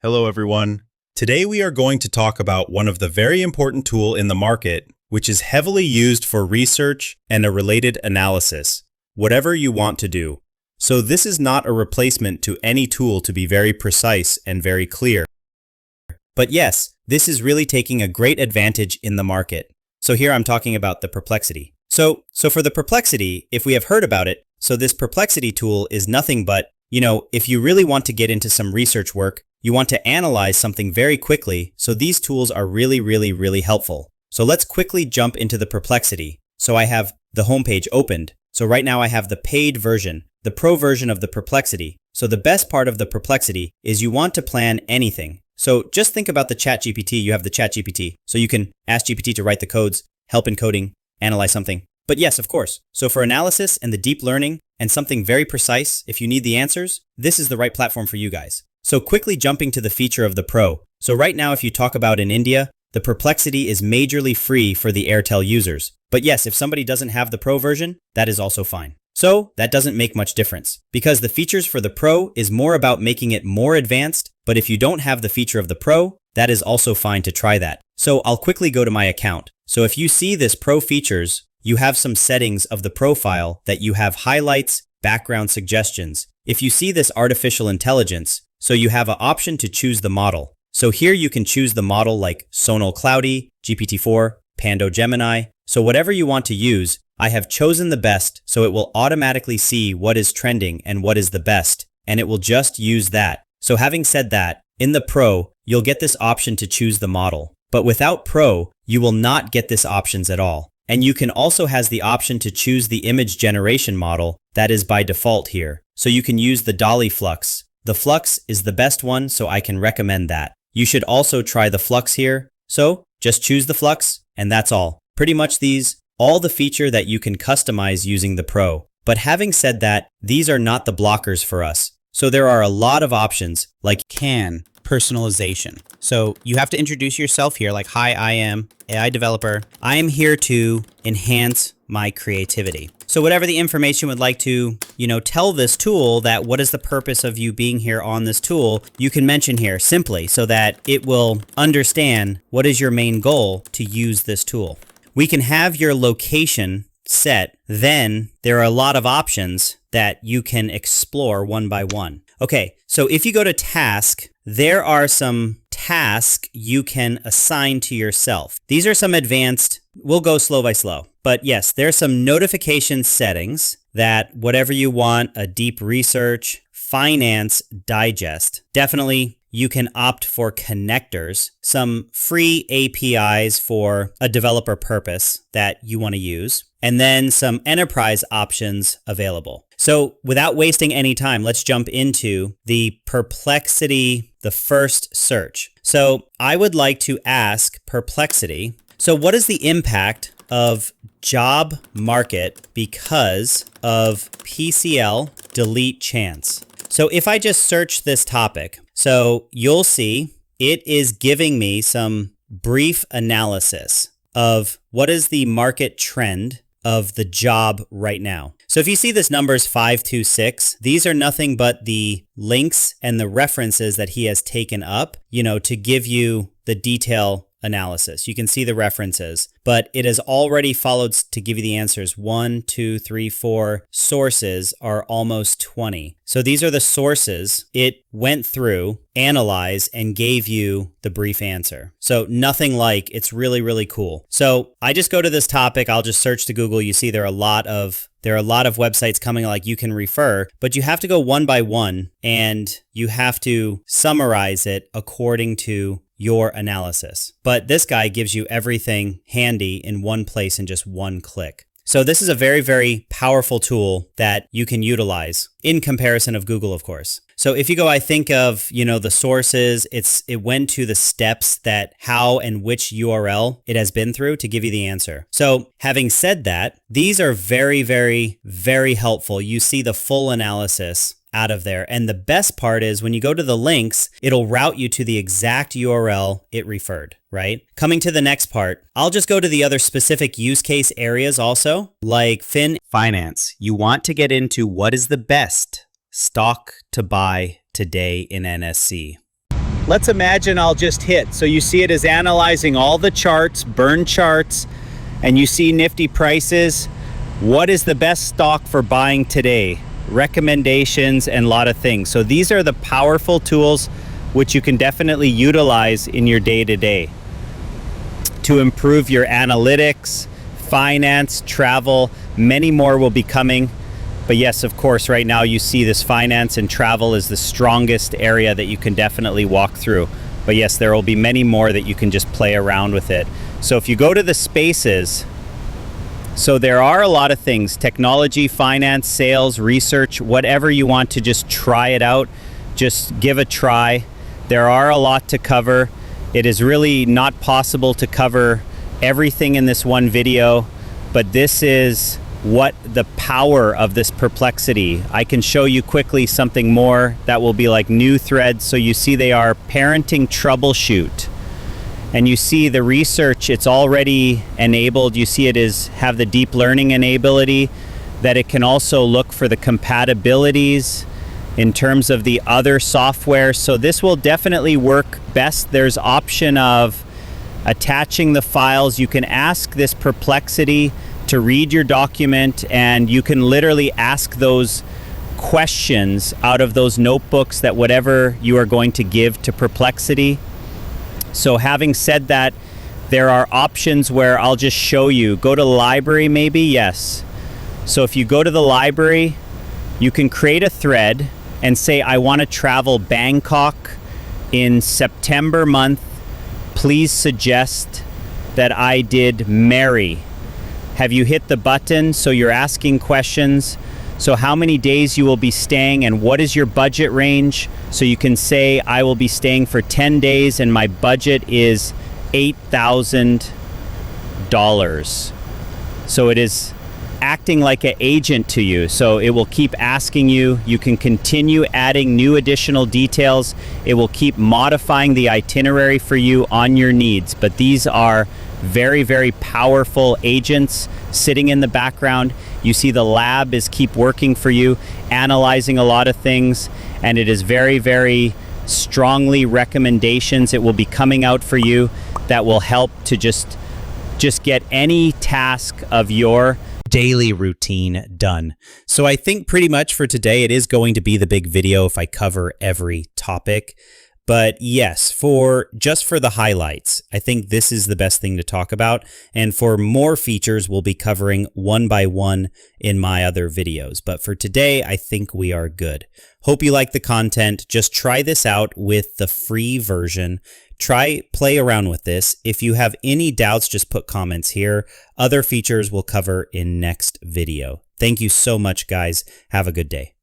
Hello, everyone. Today we are going to talk about one of the very important tools in the market, which is heavily used for research and a related analysis, whatever you want to do. So this is not a replacement to any tool, to be very precise and very clear. But yes, this is really taking a great advantage in the market. So here I'm talking about the Perplexity. So for the Perplexity, if we have heard about it, so this Perplexity tool is nothing but, if you really want to get into some research work, you want to analyze something very quickly, so these tools are really helpful. So let's quickly jump into the Perplexity. So I have the homepage opened. So right now I have the paid version, the pro version of the Perplexity. So the best part of the Perplexity is you want to plan anything. So just think about the ChatGPT. You have the ChatGPT. So you can ask GPT to write the codes, help in coding, analyze something. But yes, of course. So for analysis and the deep learning and something very precise, if you need the answers, this is the right platform for you guys. So quickly jumping to the feature of the Pro. So right now, if you talk about in India, the Perplexity is majorly free for the Airtel users. But yes, if somebody doesn't have the Pro version, that is also fine. So that doesn't make much difference because the features for the Pro is more about making it more advanced. But if you don't have the feature of the Pro, that is also fine to try that. So I'll quickly go to my account. So if you see this Pro features, you have some settings of the profile that you have highlights, background suggestions. If you see this artificial intelligence, so you have an option to choose the model. So here you can choose the model like Sonal Cloudy, GPT-4, Pando Gemini. So whatever you want to use, I have chosen the best, so it will automatically see what is trending and what is the best, and it will just use that. So having said that, in the Pro, you'll get this option to choose the model. But without Pro, you will not get this options at all. And you can also has the option to choose the image generation model that is by default here. So you can use the Dolly Flux. The Flux is the best one, so I can recommend that. You should also try the Flux here. So just choose the Flux, and that's all. Pretty much all the feature that you can customize using the Pro. But having said that, these are not the blockers for us. So there are a lot of options like personalization. So you have to introduce yourself here like, hi, I am AI developer. I am here to enhance my creativity. So whatever the information would like to, tell this tool that what is the purpose of you being here on this tool, you can mention here simply so that it will understand what is your main goal to use this tool. We can have your location set. Then there are a lot of options that you can explore one by one. Okay, so if you go to task, there are some tasks you can assign to yourself. These are some advanced, we'll go slow by slow. But yes, there's some notification settings that whatever you want, a deep research, finance, digest. Definitely you can opt for connectors, some free APIs for a developer purpose that you want to use, and then some enterprise options available. So without wasting any time, let's jump into the Perplexity, the first search. So I would like to ask Perplexity, so what is the impact of job market because of PCL delete chance? So if I just search this topic, so you'll see it is giving me some brief analysis of what is the market trend of the job right now. So if you see this numbers 526, these are nothing but the links and the references that he has taken up, to give you the detail analysis. You can see the references, but it has already followed to give you the answers. 1, 2, 3, 4 sources are almost 20. So these are the sources it went through, analyzed, and gave you the brief answer. So nothing like, it's really cool. So I just go to this topic. I'll just search to Google. You see there are a lot of websites coming like you can refer, but you have to go one by one and you have to summarize it according to your analysis. But this guy gives you everything handy in one place in just one click. So this is a very powerful tool that you can utilize in comparison of Google, of course. So if you go, I think of, the sources, it went to the steps that how and which URL it has been through to give you the answer. So having said that, these are very helpful. You see the full analysis out of there. And the best part is when you go to the links, it'll route you to the exact URL it referred, right? Coming to the next part, I'll just go to the other specific use case areas also, like finance. You want to get into what is the best stock to buy today in NSC. let's imagine I'll just hit. So you see it is analyzing all the charts, burn charts, and you see nifty prices. What is the best stock for buying today? Recommendations and a lot of things. So these are the powerful tools which you can definitely utilize in your day-to-day to improve your analytics, finance, travel. Many more will be coming. But yes, of course, right now you see this finance and travel is the strongest area that you can definitely walk through. But yes, there will be many more that you can just play around with it. So if you go to the spaces, so there are a lot of things: technology, finance, sales, research, whatever you want to just try it out, just give a try. There are a lot to cover. It is really not possible to cover everything in this one video, but this is what the power of this Perplexity. I can show you quickly something more that will be like new threads. So you see they are parenting troubleshoot. And you see the research, it's already enabled. You see it is have the deep learning enability, that it can also look for the compatibilities in terms of the other software. So this will definitely work best. There's option of attaching the files. You can ask this Perplexity to read your document, and you can literally ask those questions out of those notebooks, that whatever you are going to give to Perplexity. So having said that, there are options where I'll just show you. Go to library maybe, yes. So if you go to the library, you can create a thread and say, I want to travel Bangkok in September month. Please suggest that I did Mary. Have you hit the button? So you're asking questions. So how many days you will be staying and what is your budget range? So you can say, I will be staying for 10 days and my budget is $8,000. So it is acting like an agent to you. So it will keep asking you. You can continue adding new additional details. It will keep modifying the itinerary for you on your needs. But these are very, very powerful agents sitting in the background. You see the lab is keep working for you, analyzing a lot of things, and it is very, very strongly recommendations. It will be coming out for you that will help to just get any task of your daily routine done. So I think pretty much for today, it is going to be the big video if I cover every topic. But yes, just for the highlights, I think this is the best thing to talk about. And for more features, we'll be covering one by one in my other videos. But for today, I think we are good. Hope you like the content. Just try this out with the free version. Play around with this. If you have any doubts, just put comments here. Other features we'll cover in next video. Thank you so much, guys. Have a good day.